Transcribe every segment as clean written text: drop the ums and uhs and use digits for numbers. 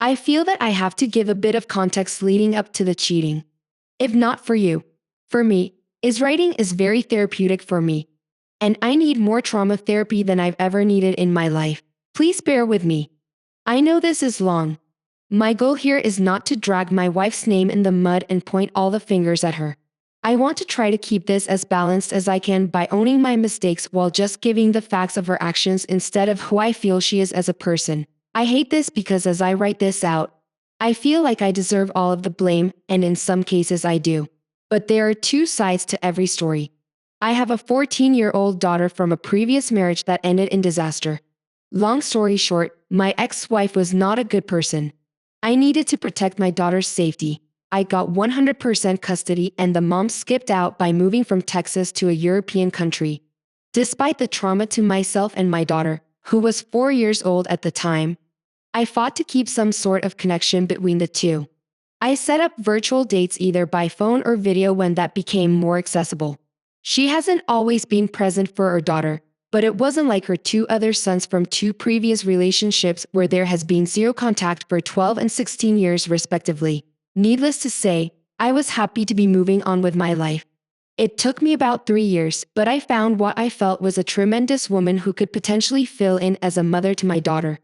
I feel that I have to give a bit of context leading up to the cheating. If not for you, for me, is writing is very therapeutic for me. And I need more trauma therapy than I've ever needed in my life. Please bear with me. I know this is long. My goal here is not to drag my wife's name in the mud and point all the fingers at her. I want to try to keep this as balanced as I can by owning my mistakes while just giving the facts of her actions instead of who I feel she is as a person. I hate this because as I write this out, I feel like I deserve all of the blame, and in some cases I do. But there are two sides to every story. I have a 14-year-old daughter from a previous marriage that ended in disaster. Long story short, my ex-wife was not a good person. I needed to protect my daughter's safety. I got 100% custody and the mom skipped out by moving from Texas to a European country. Despite the trauma to myself and my daughter, who was 4 years old at the time, I fought to keep some sort of connection between the two. I set up virtual dates either by phone or video when that became more accessible. She hasn't always been present for her daughter, but it wasn't like her two other sons from two previous relationships where there has been zero contact for 12 and 16 years respectively. Needless to say, I was happy to be moving on with my life. It took me about 3 years, but I found what I felt was a tremendous woman who could potentially fill in as a mother to my daughter.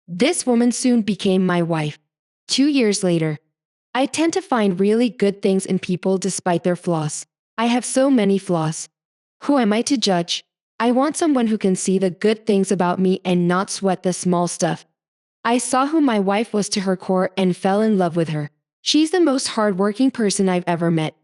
This woman soon became my wife. 2 years later, I tend to find really good things in people despite their flaws. I have so many flaws. Who am I to judge? I want someone who can see the good things about me and not sweat the small stuff. I saw who my wife was to her core and fell in love with her. She's the most hardworking person I've ever met.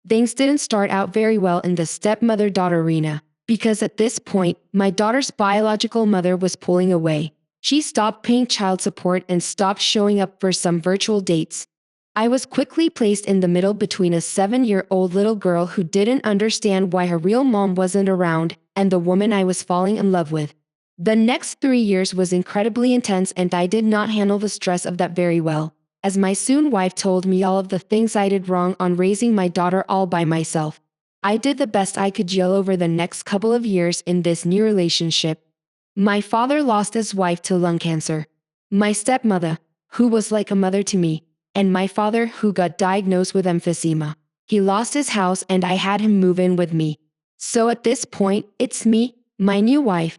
Things didn't start out very well in the stepmother-daughter arena, because at this point, my daughter's biological mother was pulling away. She stopped paying child support and stopped showing up for some virtual dates. I was quickly placed in the middle between a 7-year-old little girl who didn't understand why her real mom wasn't around and the woman I was falling in love with. The next 3 years was incredibly intense and I did not handle the stress of that very well, as my soon wife told me all of the things I did wrong on raising my daughter all by myself. I did the best I could gel over the next couple of years in this new relationship. My father lost his wife to lung cancer. My stepmother, who was like a mother to me, and my father who got diagnosed with emphysema. He lost his house and I had him move in with me. So at this point, it's me, my new wife,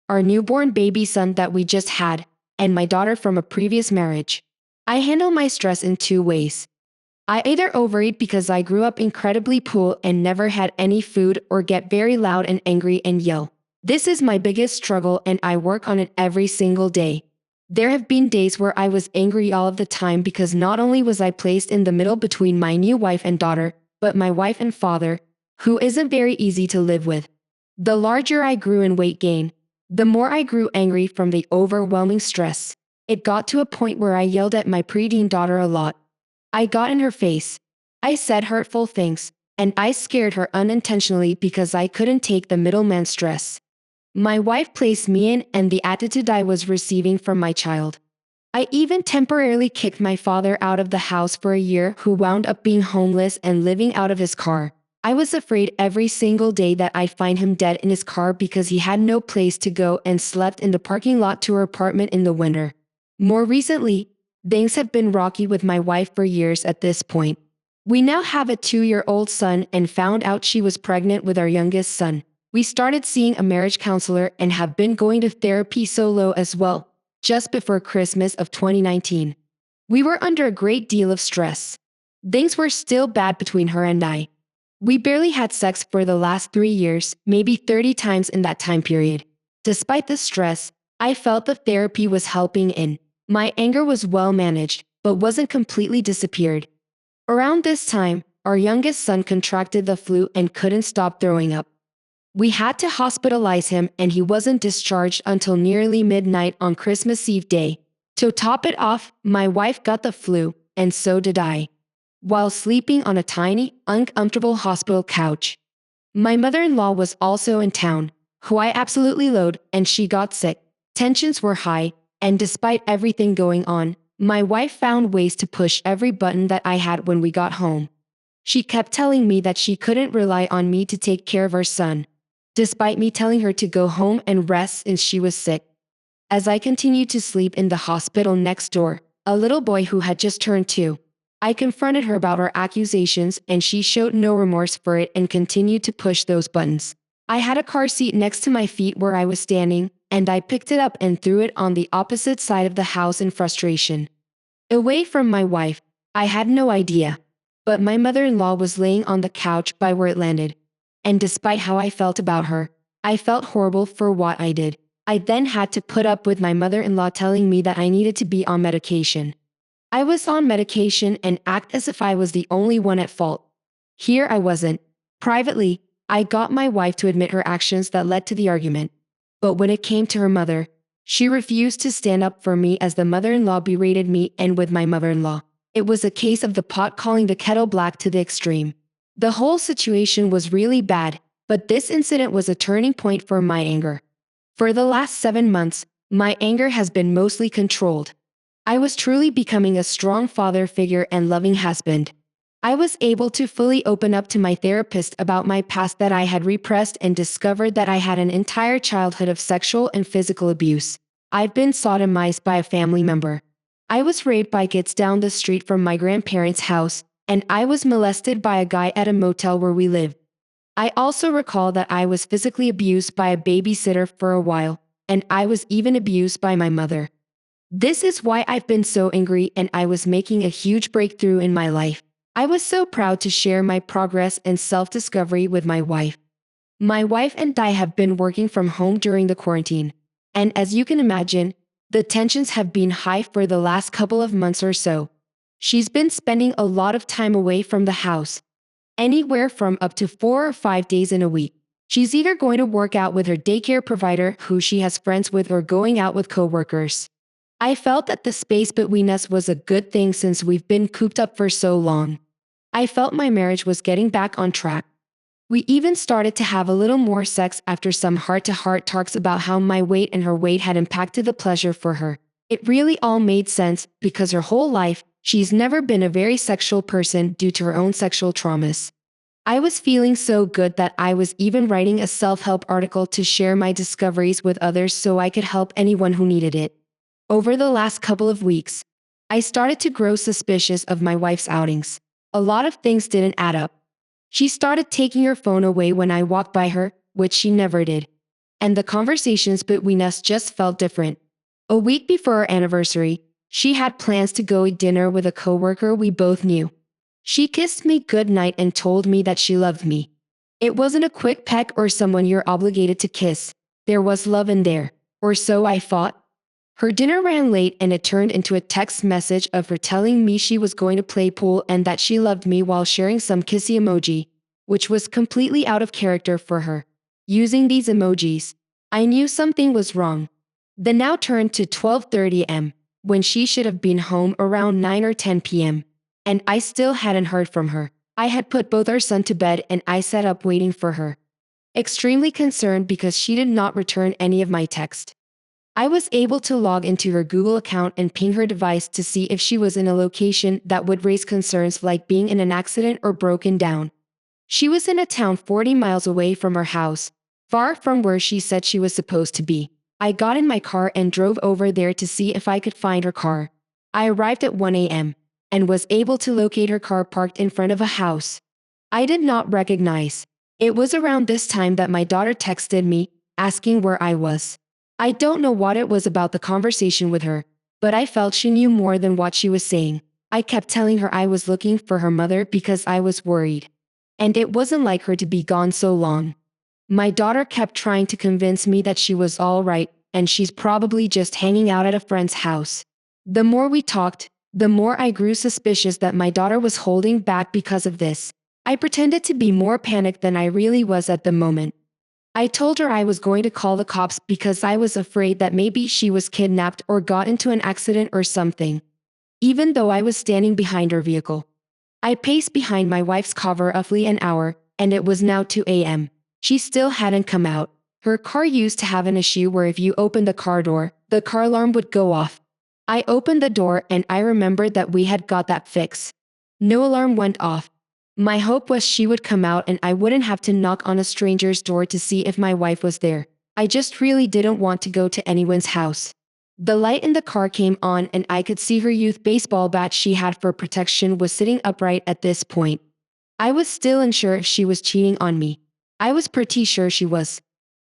our newborn baby son that we just had, and my daughter from a previous marriage. I handle my stress in two ways. I either overeat because I grew up incredibly poor and never had any food, or get very loud and angry and yell. This is my biggest struggle and I work on it every single day. There have been days where I was angry all of the time because not only was I placed in the middle between my new wife and daughter, but my wife and father, who isn't very easy to live with. The larger I grew in weight gain, the more I grew angry from the overwhelming stress. It got to a point where I yelled at my preteen daughter a lot. I got in her face. I said hurtful things, and I scared her unintentionally because I couldn't take the middleman stress my wife placed me in and the attitude I was receiving from my child. I even temporarily kicked my father out of the house for a year, who wound up being homeless and living out of his car. I was afraid every single day that I'd find him dead in his car because he had no place to go and slept in the parking lot to her apartment in the winter. More recently, things have been rocky with my wife for years at this point. We now have a 2-year-old son and found out she was pregnant with our youngest son. We started seeing a marriage counselor and have been going to therapy solo as well, just before Christmas of 2019. We were under a great deal of stress. Things were still bad between her and I. We barely had sex for the last 3 years, maybe 30 times in that time period. Despite the stress, I felt the therapy was helping in. My anger was well managed, but wasn't completely disappeared. Around this time, our youngest son contracted the flu and couldn't stop throwing up. We had to hospitalize him and he wasn't discharged until nearly midnight on Christmas Eve day. To top it off, my wife got the flu, and so did I, while sleeping on a tiny, uncomfortable hospital couch. My mother-in-law was also in town, who I absolutely loathe, and she got sick. Tensions were high, and despite everything going on, my wife found ways to push every button that I had when we got home. She kept telling me that she couldn't rely on me to take care of our son, despite me telling her to go home and rest since she was sick. As I continued to sleep in the hospital next door, a little boy who had just turned 2. I confronted her about her accusations and she showed no remorse for it and continued to push those buttons. I had a car seat next to my feet where I was standing, and I picked it up and threw it on the opposite side of the house in frustration. Away from my wife, I had no idea. But my mother-in-law was laying on the couch by where it landed. And despite how I felt about her, I felt horrible for what I did. I then had to put up with my mother-in-law telling me that I needed to be on medication. I was on medication and act as if I was the only one at fault. Here I wasn't. Privately, I got my wife to admit her actions that led to the argument. But when it came to her mother, she refused to stand up for me as the mother-in-law berated me and with my mother-in-law. It was a case of the pot calling the kettle black to the extreme. The whole situation was really bad, but this incident was a turning point for my anger. For the last 7 months, my anger has been mostly controlled. I was truly becoming a strong father figure and loving husband. I was able to fully open up to my therapist about my past that I had repressed and discovered that I had an entire childhood of sexual and physical abuse. I've been sodomized by a family member. I was raped by kids down the street from my grandparents' house, and I was molested by a guy at a motel where we lived. I also recall that I was physically abused by a babysitter for a while, and I was even abused by my mother. This is why I've been so angry and I was making a huge breakthrough in my life. I was so proud to share my progress and self-discovery with my wife. My wife and I have been working from home during the quarantine. And as you can imagine, the tensions have been high for the last couple of months or so. She's been spending a lot of time away from the house, anywhere from up to 4 or 5 days in a week. She's either going to work out with her daycare provider who she has friends with or going out with coworkers. I felt that the space between us was a good thing since we've been cooped up for so long. I felt my marriage was getting back on track. We even started to have a little more sex after some heart-to-heart talks about how my weight and her weight had impacted the pleasure for her. It really all made sense because her whole life, she's never been a very sexual person due to her own sexual traumas. I was feeling so good that I was even writing a self-help article to share my discoveries with others so I could help anyone who needed it. Over the last couple of weeks, I started to grow suspicious of my wife's outings. A lot of things didn't add up. She started taking her phone away when I walked by her, which she never did. And the conversations between us just felt different. A week before our anniversary, she had plans to go eat dinner with a coworker we both knew. She kissed me goodnight and told me that she loved me. It wasn't a quick peck or someone you're obligated to kiss. There was love in there, or so I thought. Her dinner ran late and it turned into a text message of her telling me she was going to play pool and that she loved me while sharing some kissy emoji, which was completely out of character for her. Using these emojis, I knew something was wrong. The now turned to 12:30 am, when she should have been home around 9 or 10 p.m. And I still hadn't heard from her. I had put both our sons to bed and I sat up waiting for her. Extremely concerned because she did not return any of my text. I was able to log into her Google account and ping her device to see if she was in a location that would raise concerns like being in an accident or broken down. She was in a town 40 miles away from her house, far from where she said she was supposed to be. I got in my car and drove over there to see if I could find her car. I arrived at 1 a.m. and was able to locate her car parked in front of a house I did not recognize. It was around this time that my daughter texted me, asking where I was. I don't know what it was about the conversation with her, but I felt she knew more than what she was saying. I kept telling her I was looking for her mother because I was worried. And it wasn't like her to be gone so long. My daughter kept trying to convince me that she was all right, and she's probably just hanging out at a friend's house. The more we talked, the more I grew suspicious that my daughter was holding back because of this. I pretended to be more panicked than I really was at the moment. I told her I was going to call the cops because I was afraid that maybe she was kidnapped or got into an accident or something. Even though I was standing behind her vehicle. I paced behind my wife's car for roughly an hour, and it was now 2 a.m. She still hadn't come out. Her car used to have an issue where if you opened the car door, the car alarm would go off. I opened the door and I remembered that we had got that fixed. No alarm went off. My hope was she would come out and I wouldn't have to knock on a stranger's door to see if my wife was there. I just really didn't want to go to anyone's house. The light in the car came on and I could see her youth baseball bat she had for protection was sitting upright at this point. I was still unsure if she was cheating on me. I was pretty sure she was.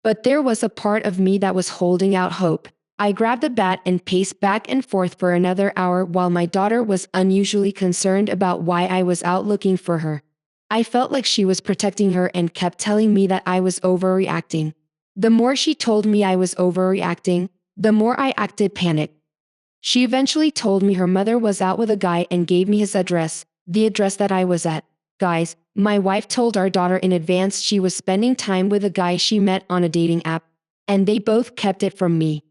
But there was a part of me that was holding out hope. I grabbed the bat and paced back and forth for another hour while my daughter was unusually concerned about why I was out looking for her. I felt like she was protecting her and kept telling me that I was overreacting. The more she told me I was overreacting, the more I acted panicked. She eventually told me her mother was out with a guy and gave me his address, the address that I was at. Guys, my wife told our daughter in advance she was spending time with a guy she met on a dating app, and they both kept it from me.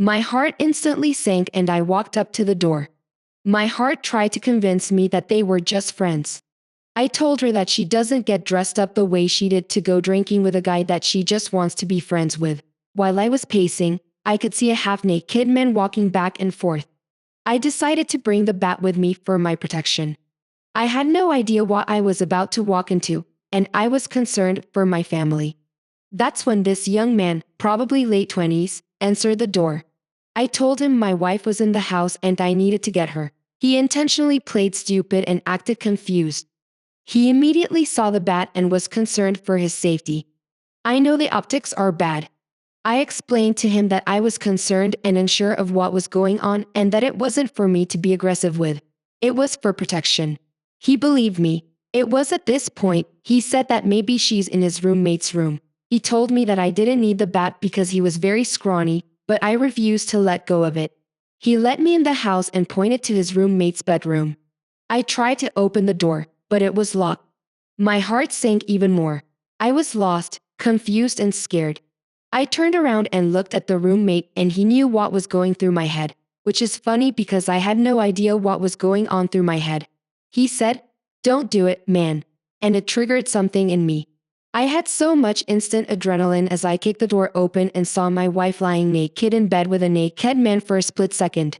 My heart instantly sank and I walked up to the door. My heart tried to convince me that they were just friends. I told her that she doesn't get dressed up the way she did to go drinking with a guy that she just wants to be friends with. While I was pacing, I could see a half-naked man walking back and forth. I decided to bring the bat with me for my protection. I had no idea what I was about to walk into, and I was concerned for my family. That's when this young man, probably late 20s, answered the door. I told him my wife was in the house and I needed to get her. He intentionally played stupid and acted confused. He immediately saw the bat and was concerned for his safety. I know the optics are bad. I explained to him that I was concerned and unsure of what was going on and that it wasn't for me to be aggressive with. It was for protection. He believed me. It was at this point he said that maybe she's in his roommate's room. He told me that I didn't need the bat because he was very scrawny, but I refused to let go of it. He let me in the house and pointed to his roommate's bedroom. I tried to open the door, but it was locked. My heart sank even more. I was lost, confused and scared. I turned around and looked at the roommate and he knew what was going through my head, which is funny because I had no idea what was going on through my head. He said, "Don't do it, man," and it triggered something in me. I had so much instant adrenaline as I kicked the door open and saw my wife lying naked in bed with a naked man for a split second.